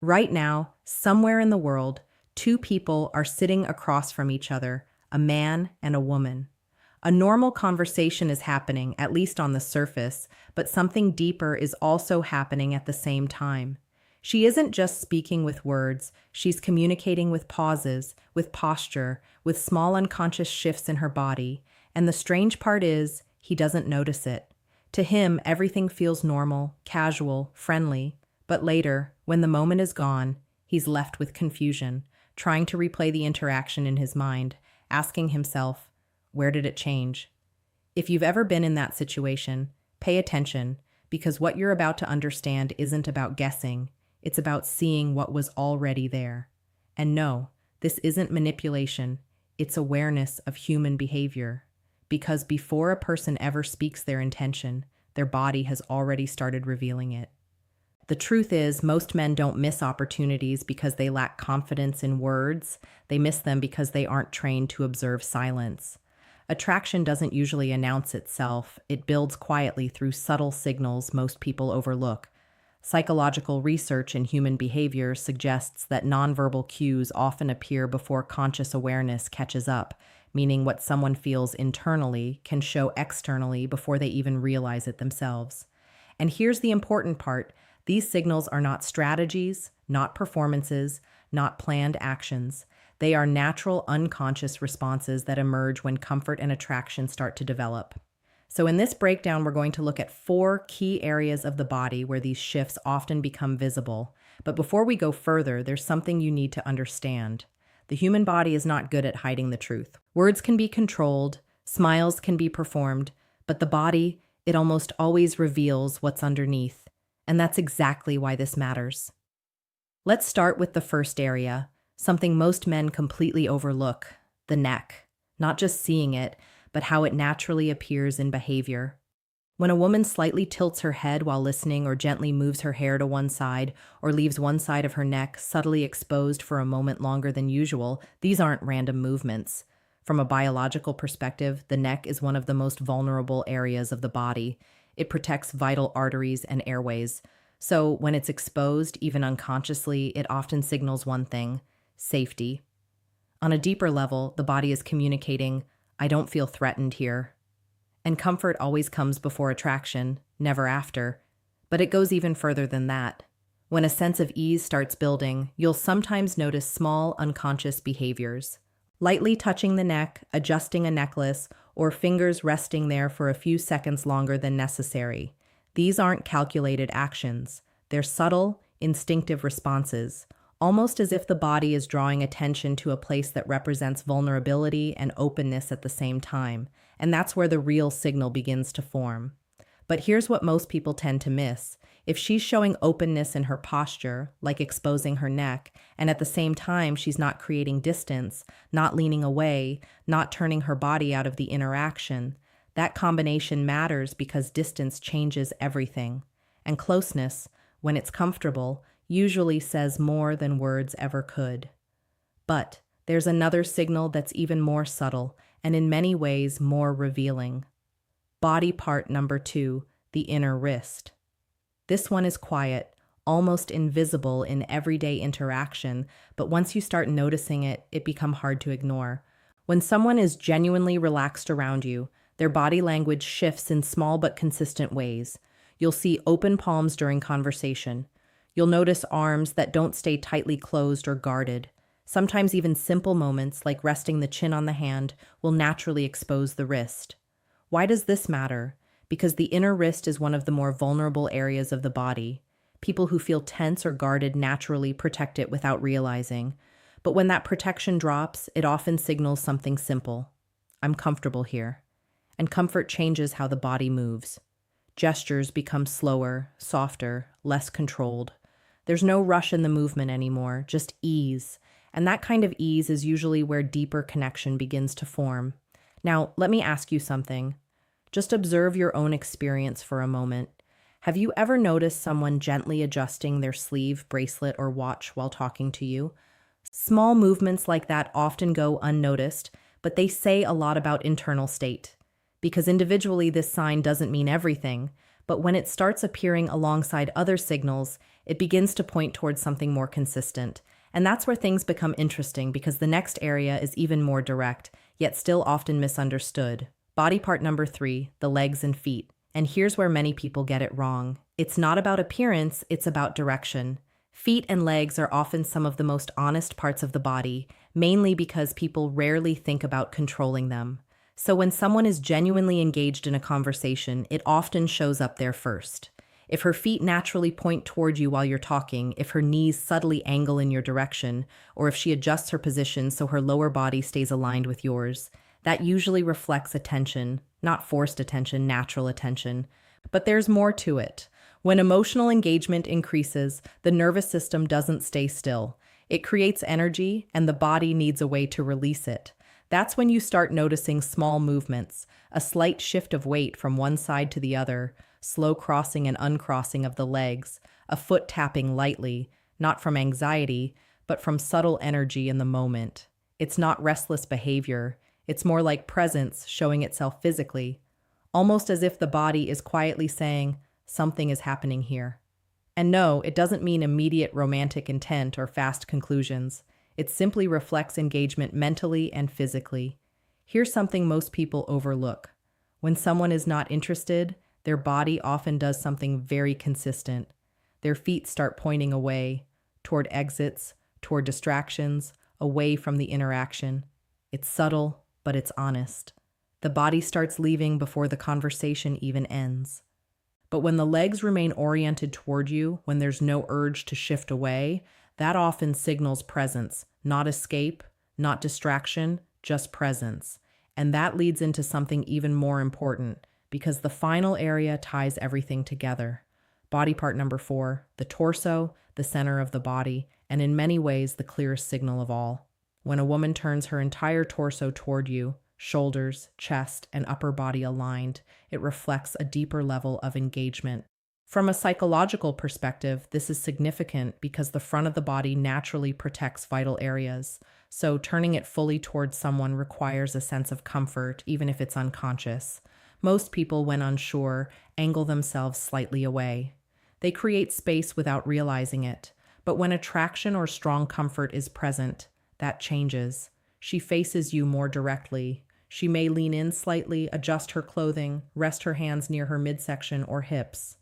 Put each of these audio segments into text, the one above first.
Right now, somewhere in the world, two people are sitting across from each other, a man and a woman. A normal conversation is happening, at least on the surface, but something deeper is also happening at the same time. She isn't just speaking with words, she's communicating with pauses, with posture, with small unconscious shifts in her body. And the strange part is, he doesn't notice it. To him, everything feels normal, casual, friendly. But later, when the moment is gone, he's left with confusion, trying to replay the interaction in his mind, asking himself, where did it change? If you've ever been in that situation, pay attention, because what you're about to understand isn't about guessing, it's about seeing what was already there. And no, this isn't manipulation, it's awareness of human behavior. Because before a person ever speaks their intention, their body has already started revealing it. The truth is, most men don't miss opportunities because they lack confidence in words. They miss them because they aren't trained to observe silence. Attraction doesn't usually announce itself. It builds quietly through subtle signals most people overlook. Psychological research in human behavior suggests that nonverbal cues often appear before conscious awareness catches up, meaning what someone feels internally can show externally before they even realize it themselves. And here's the important part. These signals are not strategies, not performances, not planned actions. They are natural, unconscious responses that emerge when comfort and attraction start to develop. So in this breakdown, we're going to look at 4 key areas of the body where these shifts often become visible. But before we go further, there's something you need to understand. The human body is not good at hiding the truth. Words can be controlled, smiles can be performed, but the body, it almost always reveals what's underneath. And that's exactly why this matters. Let's start with the first area, something most men completely overlook, the neck. Not just seeing it, but how it naturally appears in behavior. When a woman slightly tilts her head while listening or gently moves her hair to one side or leaves one side of her neck subtly exposed for a moment longer than usual, these aren't random movements. From a biological perspective, the neck is one of the most vulnerable areas of the body. It protects vital arteries and airways. So when it's exposed, even unconsciously, it often signals one thing: safety. On a deeper level, the body is communicating, I don't feel threatened here. And comfort always comes before attraction, never after. But it goes even further than that. When a sense of ease starts building, you'll sometimes notice small, unconscious behaviors. Lightly touching the neck, adjusting a necklace, or fingers resting there for a few seconds longer than necessary. These aren't calculated actions. They're subtle, instinctive responses, almost as if the body is drawing attention to a place that represents vulnerability and openness at the same time. And that's where the real signal begins to form. But here's what most people tend to miss. If she's showing openness in her posture, like exposing her neck, and at the same time she's not creating distance, not leaning away, not turning her body out of the interaction, that combination matters because distance changes everything. And closeness, when it's comfortable, usually says more than words ever could. But there's another signal that's even more subtle, and in many ways more revealing. Body part number 2, the inner wrist. This one is quiet, almost invisible in everyday interaction, but once you start noticing it, it becomes hard to ignore. When someone is genuinely relaxed around you, their body language shifts in small but consistent ways. You'll see open palms during conversation. You'll notice arms that don't stay tightly closed or guarded. Sometimes even simple moments, like resting the chin on the hand, will naturally expose the wrist. Why does this matter? Because the inner wrist is one of the more vulnerable areas of the body. People who feel tense or guarded naturally protect it without realizing. But when that protection drops, it often signals something simple. I'm comfortable here. And comfort changes how the body moves. Gestures become slower, softer, less controlled. There's no rush in the movement anymore, just ease. And that kind of ease is usually where deeper connection begins to form. Now, let me ask you something. Just observe your own experience for a moment. Have you ever noticed someone gently adjusting their sleeve, bracelet, or watch while talking to you? Small movements like that often go unnoticed, but they say a lot about internal state. Because individually this sign doesn't mean everything, but when it starts appearing alongside other signals, it begins to point towards something more consistent. And that's where things become interesting because the next area is even more direct, yet still often misunderstood. Body part number 3, the legs and feet. And here's where many people get it wrong. It's not about appearance, it's about direction. Feet and legs are often some of the most honest parts of the body, mainly because people rarely think about controlling them. So when someone is genuinely engaged in a conversation, it often shows up there first. If her feet naturally point toward you while you're talking, if her knees subtly angle in your direction, or if she adjusts her position so her lower body stays aligned with yours, that usually reflects attention, not forced attention, natural attention. But there's more to it. When emotional engagement increases, the nervous system doesn't stay still. It creates energy, and the body needs a way to release it. That's when you start noticing small movements, a slight shift of weight from one side to the other, slow crossing and uncrossing of the legs, a foot tapping lightly, not from anxiety, but from subtle energy in the moment. It's not restless behavior. It's more like presence showing itself physically, almost as if the body is quietly saying, something is happening here. And no, it doesn't mean immediate romantic intent or fast conclusions. It simply reflects engagement mentally and physically. Here's something most people overlook. When someone is not interested, their body often does something very consistent. Their feet start pointing away, toward exits, toward distractions, away from the interaction. It's subtle, but it's honest. The body starts leaving before the conversation even ends. But when the legs remain oriented toward you, when there's no urge to shift away, that often signals presence, not escape, not distraction, just presence. And that leads into something even more important, because the final area ties everything together. Body part number 4, the torso, the center of the body, and in many ways the clearest signal of all. When a woman turns her entire torso toward you, shoulders, chest, and upper body aligned, it reflects a deeper level of engagement. From a psychological perspective, this is significant because the front of the body naturally protects vital areas, so turning it fully towards someone requires a sense of comfort, even if it's unconscious. Most people, when unsure, angle themselves slightly away. They create space without realizing it, but when attraction or strong comfort is present, that changes. She faces you more directly. She may lean in slightly, adjust her clothing, rest her hands near her midsection or hips.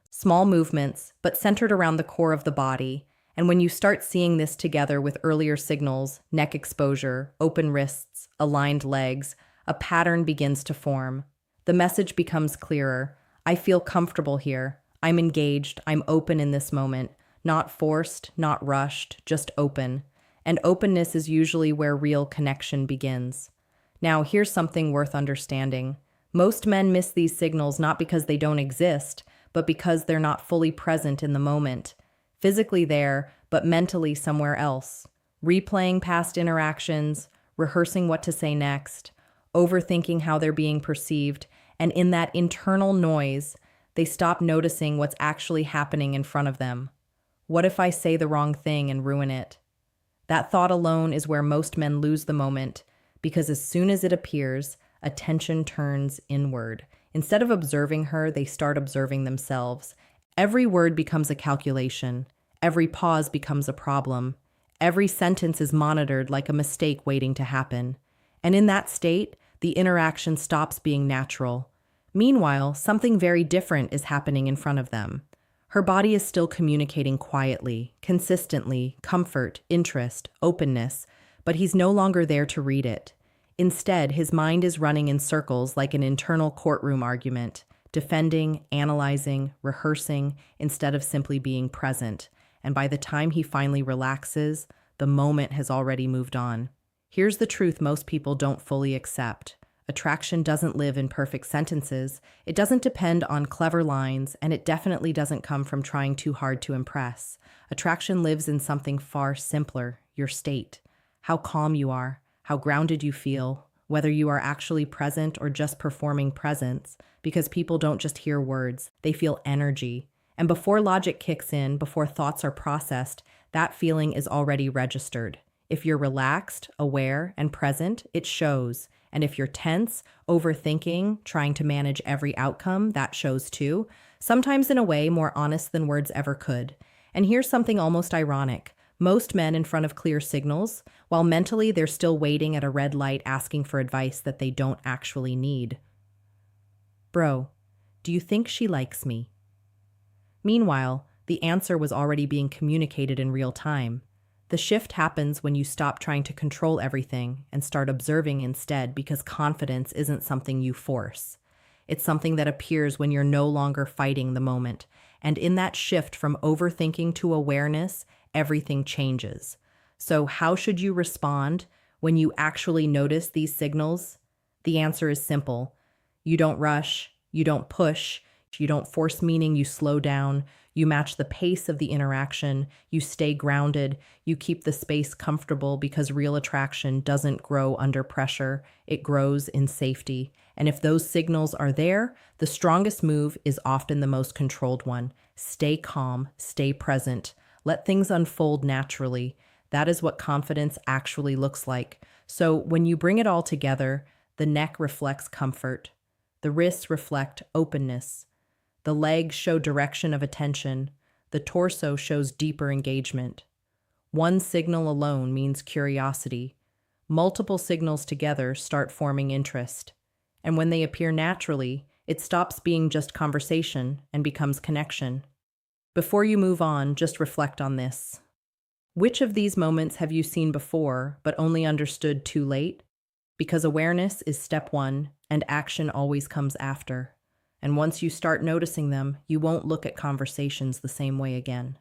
Small movements, but centered around the core of the body. And when you start seeing this together with earlier signals, neck exposure, open wrists, aligned legs, a pattern begins to form. The message becomes clearer. I feel comfortable here. I'm engaged. I'm open in this moment. Not forced, not rushed, just open. And openness is usually where real connection begins. Now, here's something worth understanding. Most men miss these signals not because they don't exist, but because they're not fully present in the moment. Physically there, but mentally somewhere else. Replaying past interactions, rehearsing what to say next, overthinking how they're being perceived, and in that internal noise, they stop noticing what's actually happening in front of them. What if I say the wrong thing and ruin it? That thought alone is where most men lose the moment, because as soon as it appears, attention turns inward. Instead of observing her, they start observing themselves. Every word becomes a calculation. Every pause becomes a problem. Every sentence is monitored like a mistake waiting to happen. And in that state, the interaction stops being natural. Meanwhile, something very different is happening in front of them. Her body is still communicating quietly, consistently, comfort, interest, openness, but he's no longer there to read it. Instead, his mind is running in circles like an internal courtroom argument, defending, analyzing, rehearsing, instead of simply being present. And by the time he finally relaxes, the moment has already moved on. Here's the truth most people don't fully accept. Attraction doesn't live in perfect sentences, it doesn't depend on clever lines, and it definitely doesn't come from trying too hard to impress. Attraction lives in something far simpler, your state. How calm you are, how grounded you feel, whether you are actually present or just performing presence, because people don't just hear words, they feel energy. And before logic kicks in, before thoughts are processed, that feeling is already registered. If you're relaxed, aware, and present, it shows. And if you're tense, overthinking, trying to manage every outcome, that shows too. Sometimes in a way more honest than words ever could. And here's something almost ironic. Most men in front of clear signals, while mentally they're still waiting at a red light asking for advice that they don't actually need. Bro, do you think she likes me? Meanwhile, the answer was already being communicated in real time. The shift happens when you stop trying to control everything and start observing instead, because confidence isn't something you force. It's something that appears when you're no longer fighting the moment. And in that shift from overthinking to awareness, everything changes. So, how should you respond when you actually notice these signals? The answer is simple. You don't rush, you don't push, you don't force meaning, you slow down, you match the pace of the interaction, you stay grounded, you keep the space comfortable, because real attraction doesn't grow under pressure, it grows in safety. And if those signals are there, the strongest move is often the most controlled one. Stay calm, stay present, let things unfold naturally. That is what confidence actually looks like. So when you bring it all together, the neck reflects comfort, the wrists reflect openness, the legs show direction of attention, the torso shows deeper engagement. One signal alone means curiosity. Multiple signals together start forming interest. And when they appear naturally, it stops being just conversation and becomes connection. Before you move on, just reflect on this. Which of these moments have you seen before but only understood too late? Because awareness is step one, and action always comes after. And once you start noticing them, you won't look at conversations the same way again.